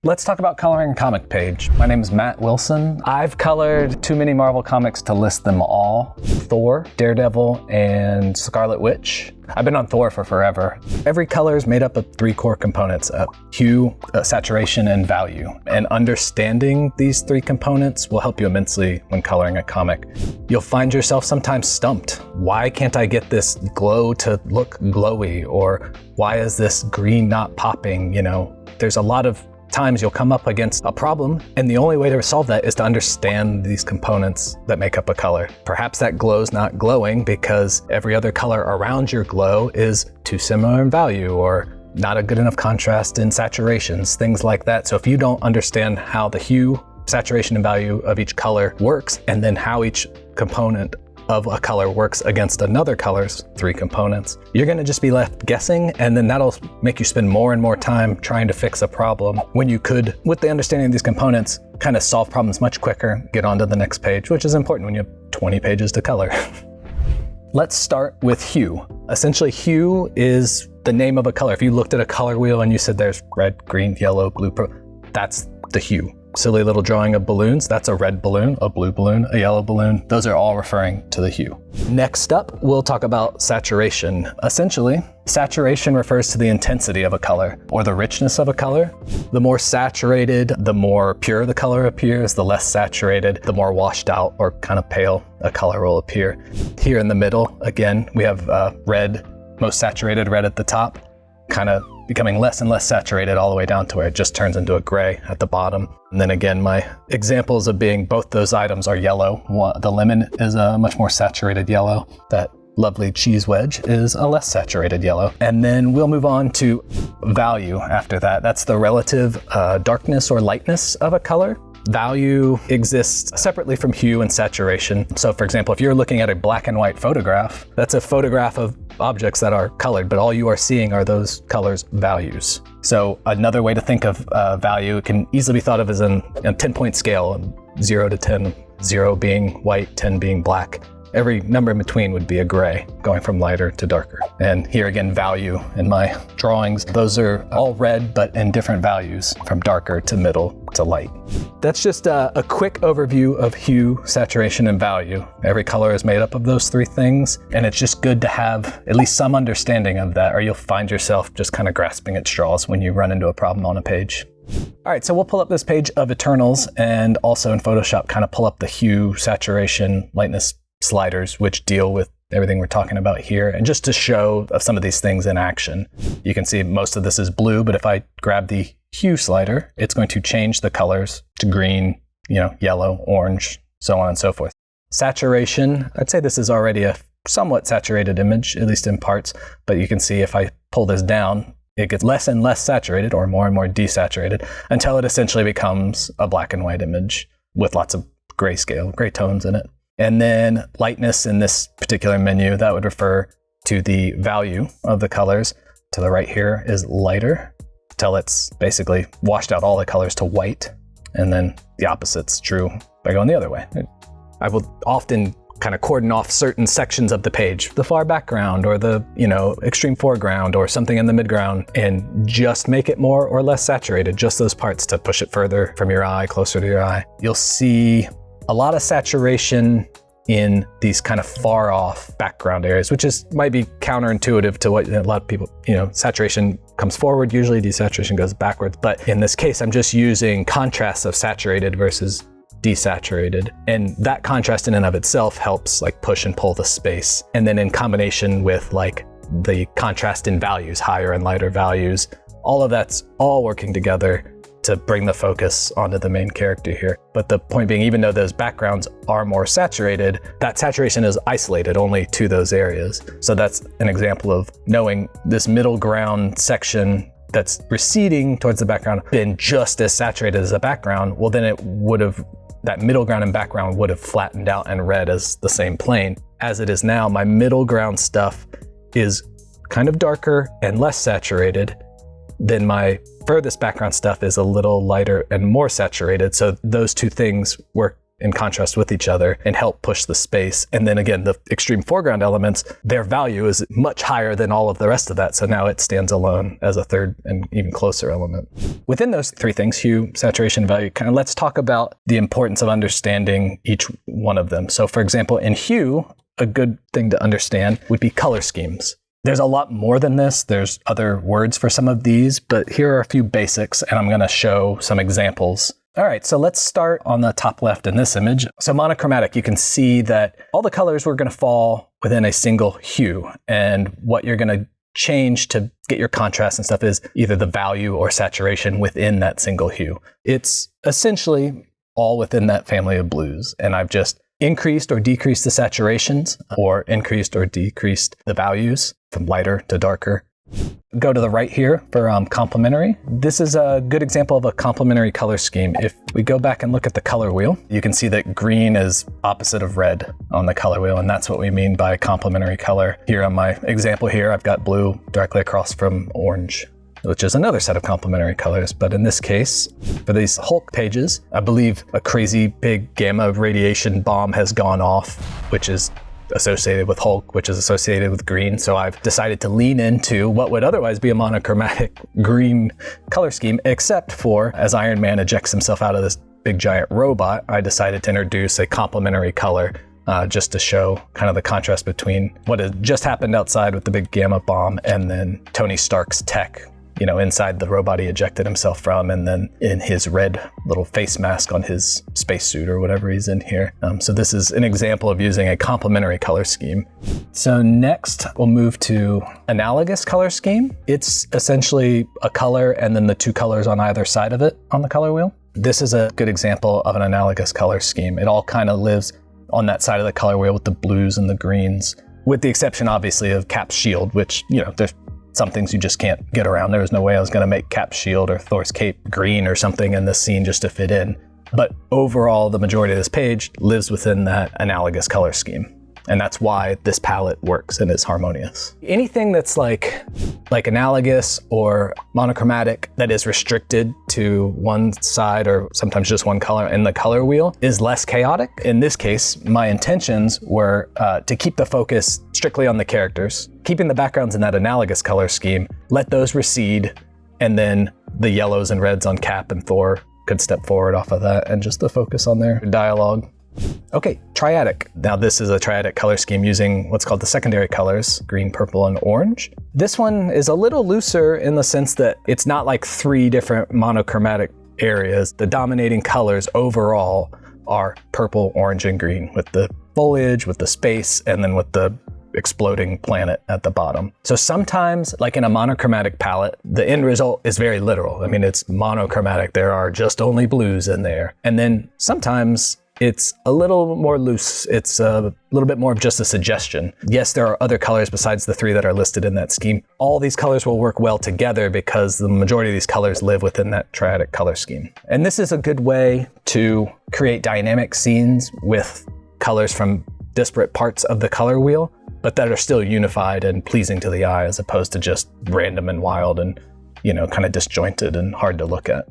Let's talk about coloring a comic page. My name is Matt Wilson. I've colored too many Marvel comics to list them all. Thor, Daredevil, and Scarlet Witch. I've been on Thor for forever. Every color is made up of three core components: hue, saturation, and value. And understanding these three components will help you immensely when coloring a comic. You'll find yourself sometimes stumped. Why can't I get this glow to look glowy? Or why is this green not popping? There's a lot of times you'll come up against a problem, and the only way to solve that is to understand these components that make up a color. Perhaps that glow's not glowing because every other color around your glow is too similar in value, or not a good enough contrast in saturations, things like that. So if you don't understand how the hue, saturation, and value of each color works, and then how each component of a color works against another color's three components, you're gonna just be left guessing, and then that'll make you spend more and more time trying to fix a problem when you could, with the understanding of these components, kind of solve problems much quicker, get on to the next page, which is important when you have 20 pages to color. Let's start with hue. Essentially, hue is the name of a color. If you looked at a color wheel and you said there's red, green, yellow, blue, that's the hue. Silly little drawing of balloons, that's a red balloon, a blue balloon, a yellow balloon. Those are all referring to the hue. Next up, we'll talk about saturation. Essentially, saturation refers to the intensity of a color or the richness of a color. The more saturated, the more pure the color appears. The less saturated, the more washed out or kind of pale a color will appear. Here in the middle, again, we have red, most saturated red at the top, kind of becoming less and less saturated all the way down to where it just turns into a gray at the bottom. And then again, my examples of being both those items are yellow. The lemon is a much more saturated yellow. That lovely cheese wedge is a less saturated yellow. And then we'll move on to value after that. That's the relative darkness or lightness of a color. Value exists separately from hue and saturation. So for example, if you're looking at a black and white photograph, that's a photograph of objects that are colored, but all you are seeing are those colors' values. So another way to think of value can easily be thought of as a 10-point scale, 0 to 10, 0 being white, 10 being black. Every number in between would be a gray, going from lighter to darker. And here again, value in my drawings, those are all red, but in different values, from darker to middle to light. That's just a quick overview of hue, saturation, and value. Every color is made up of those three things, and it's just good to have at least some understanding of that, or you'll find yourself just kind of grasping at straws when you run into a problem on a page. All right, so we'll pull up this page of Eternals, and also in Photoshop, kind of pull up the hue, saturation, lightness sliders, which deal with everything we're talking about here. And just to show some of these things in action, you can see most of this is blue, but if I grab the hue slider, it's going to change the colors to green, yellow, orange, so on and so forth. Saturation, I'd say this is already a somewhat saturated image, at least in parts, but you can see if I pull this down, it gets less and less saturated or more and more desaturated until it essentially becomes a black and white image with lots of grayscale, gray tones in it. And then lightness in this particular menu, that would refer to the value of the colors. To the right here is lighter, till it's basically washed out all the colors to white. And then the opposite's true by going the other way. I will often kind of cordon off certain sections of the page, the far background or the, extreme foreground or something in the midground, and just make it more or less saturated, just those parts to push it further from your eye, closer to your eye. You'll see a lot of saturation in these kind of far off background areas, which might be counterintuitive to what a lot of people, saturation comes forward, usually desaturation goes backwards. But in this case, I'm just using contrasts of saturated versus desaturated. And that contrast in and of itself helps push and pull the space. And then in combination with the contrast in values, higher and lighter values, all of that's all working together to bring the focus onto the main character here. But the point being, even though those backgrounds are more saturated, that saturation is isolated only to those areas. So that's an example of knowing this middle ground section that's receding towards the background been just as saturated as the background, well then that middle ground and background would have flattened out and read as the same plane. As it is now, my middle ground stuff is kind of darker and less saturated, then my furthest background stuff is a little lighter and more saturated. So those two things work in contrast with each other and help push the space. And then again, the extreme foreground elements, their value is much higher than all of the rest of that. So now it stands alone as a third and even closer element. Within those three things, hue, saturation, value, kind of let's talk about the importance of understanding each one of them. So for example, in hue, a good thing to understand would be color schemes. There's a lot more than this. There's other words for some of these, but here are a few basics, and I'm going to show some examples. All right, so let's start on the top left in this image. So monochromatic, you can see that all the colors were going to fall within a single hue, and what you're going to change to get your contrast and stuff is either the value or saturation within that single hue. It's essentially all within that family of blues, and I've just increased or decreased the saturations or increased or decreased the values from lighter to darker. Go to the right here for complementary. This is a good example of a complementary color scheme. If we go back and look at the color wheel, you can see that green is opposite of red on the color wheel, and that's what we mean by complementary color. Here on my example here, I've got blue directly across from orange, which is another set of complementary colors. But in this case, for these Hulk pages, I believe a crazy big gamma radiation bomb has gone off, which is associated with Hulk, which is associated with green. So I've decided to lean into what would otherwise be a monochromatic green color scheme, except for as Iron Man ejects himself out of this big giant robot, I decided to introduce a complementary color just to show kind of the contrast between what had just happened outside with the big gamma bomb and then Tony Stark's tech, you know, inside the robot he ejected himself from, and then in his red little face mask on his spacesuit or whatever he's in here. So this is an example of using a complementary color scheme. So next we'll move to analogous color scheme. It's essentially a color and then the two colors on either side of it on the color wheel. This is a good example of an analogous color scheme. It all kind of lives on that side of the color wheel with the blues and the greens, with the exception obviously of Cap's shield, which, you know, there's some things you just can't get around. There was no way I was going to make Cap's shield or Thor's cape green or something in this scene just to fit in. But overall, the majority of this page lives within that analogous color scheme. And that's why this palette works and is harmonious. Anything that's like analogous or monochromatic that is restricted to one side or sometimes just one color in the color wheel is less chaotic. In this case, my intentions were to keep the focus strictly on the characters, keeping the backgrounds in that analogous color scheme, let those recede, and then the yellows and reds on Cap and Thor could step forward off of that and just the focus on their dialogue. Okay, triadic. Now this is a triadic color scheme using what's called the secondary colors, green, purple, and orange. This one is a little looser in the sense that it's not like three different monochromatic areas. The dominating colors overall are purple, orange, and green, with the foliage, with the space, and then with the exploding planet at the bottom. So sometimes, like in a monochromatic palette, the end result is very literal. I mean, it's monochromatic. There are just only blues in there. And then sometimes it's a little more loose. It's a little bit more of just a suggestion. Yes, there are other colors besides the three that are listed in that scheme. All these colors will work well together because the majority of these colors live within that triadic color scheme. And this is a good way to create dynamic scenes with colors from disparate parts of the color wheel, but that are still unified and pleasing to the eye as opposed to just random and wild and, you know, kind of disjointed and hard to look at.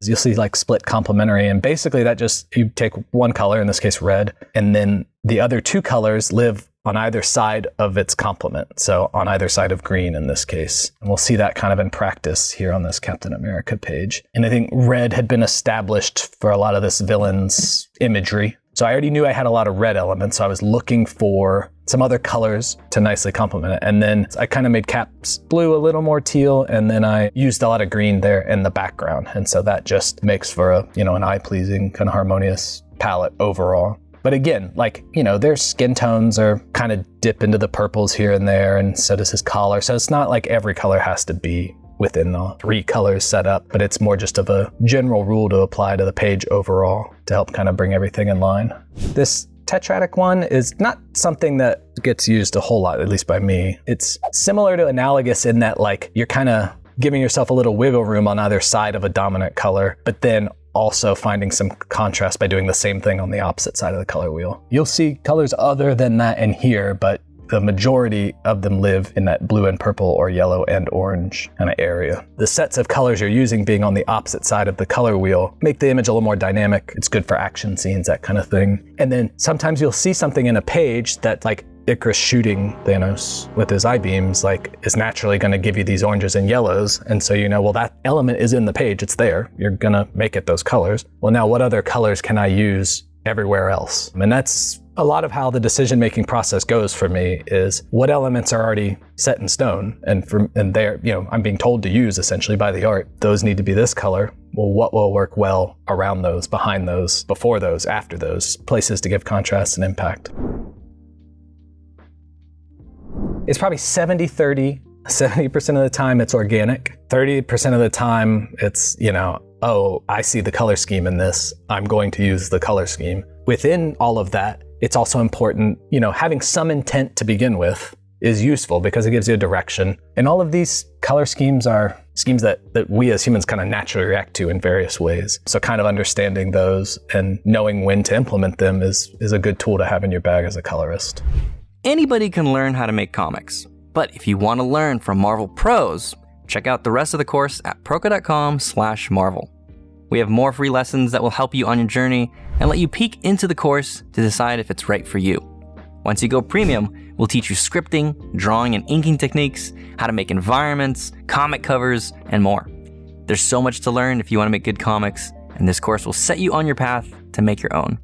You'll see like split complementary, and basically that just, you take one color, in this case red, and then the other two colors live on either side of its complement. So on either side of green in this case. And we'll see that kind of in practice here on this Captain America page. And I think red had been established for a lot of this villain's imagery. So I already knew I had a lot of red elements, so I was looking for some other colors to nicely complement it. And then I kind of made Cap's blue a little more teal, and then I used a lot of green there in the background. And so that just makes for a, you know, an eye-pleasing, kind of harmonious palette overall. But again, like, you know, their skin tones are kind of dip into the purples here and there, and so does his collar. So it's not like every color has to be within the three colors set up, but it's more just of a general rule to apply to the page overall to help kind of bring everything in line. This tetradic one is not something that gets used a whole lot, at least by me. It's similar to analogous in that, like, you're kind of giving yourself a little wiggle room on either side of a dominant color, but then also finding some contrast by doing the same thing on the opposite side of the color wheel. You'll see colors other than that in here, but the majority of them live in that blue and purple or yellow and orange kind of area. The sets of colors you're using being on the opposite side of the color wheel make the image a little more dynamic. It's good for action scenes, that kind of thing. And then sometimes you'll see something in a page that, like Icarus shooting Thanos with his I-beams, like is naturally going to give you these oranges and yellows. And so you know, well, that element is in the page, it's there. You're going to make it those colors. Well, now what other colors can I use everywhere else? And that's a lot of how the decision-making process goes for me, is what elements are already set in stone, and they're, you know, I'm being told to use essentially by the art. Those need to be this color. Well, what will work well around those, behind those, before those, after those, places to give contrast and impact. It's probably 70-30. 70% of the time it's organic. 30% of the time it's, you know, oh, I see the color scheme in this, I'm going to use the color scheme. Within all of that, it's also important, you know, having some intent to begin with is useful because it gives you a direction. And all of these color schemes are schemes that we as humans kind of naturally react to in various ways. So kind of understanding those and knowing when to implement them is a good tool to have in your bag as a colorist. Anybody can learn how to make comics, but if you want to learn from Marvel pros, check out the rest of the course at proko.com/Marvel. We have more free lessons that will help you on your journey and let you peek into the course to decide if it's right for you. Once you go premium, we'll teach you scripting, drawing and inking techniques, how to make environments, comic covers, and more. There's so much to learn if you want to make good comics, and this course will set you on your path to make your own.